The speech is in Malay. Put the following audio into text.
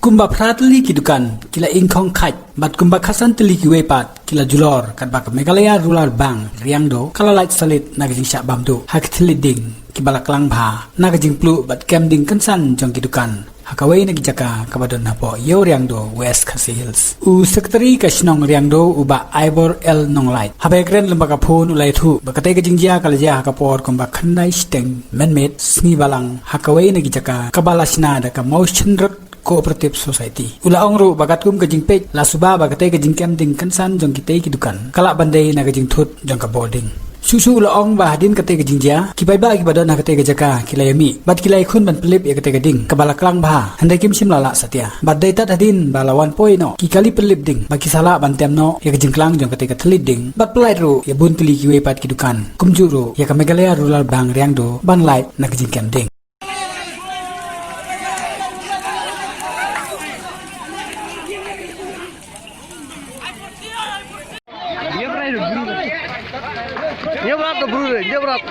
Kumba pratli kidukan kila ingkong khat bat kumba khasan tili kiwepat kila julor kat bak Meghalaya Rural Bank riangdo kala light salit nagajing syak bamdu hak tiliding kibalak lang bha nagajing plu bat kemding kansan jong kidukan hakawai nagijaka kabadon hapo yo riangdo West Khasi Hills u sekretari kasnong riangdo uba Ivor L Nonglight habekren lembaga phone ulai thu bakate gajingjia kalja hakapor kumba khnai steng manmade sni balang hakawai nagijaka kabalasna da ka motion Cooperative Society. Ula ongru bagat kum kajing pej la suba bagate kajing kemding kansan jong kitei kidukan. Kalak bandai na kajing thut jong ka boarding. Susu ula ong bahadin kate kajing jia kibai ba kibadon na kate kajaka kilayami. Bat kilay khun ban pelip ya kate kading kabalaklang bah. Handai kim sim lala satya. Bat dai tat hadin balawan poi no. Kikali pelip ding. Baki sala bantem no ya kajing klang jong kate katlit ding. Bat pelai ru ya bun tili kiwe pat kidukan. Kumjuru ya ka Meghalaya Rural Bank riangdo ban light na kajing kemding. Dia berat tuh bro, dia berat.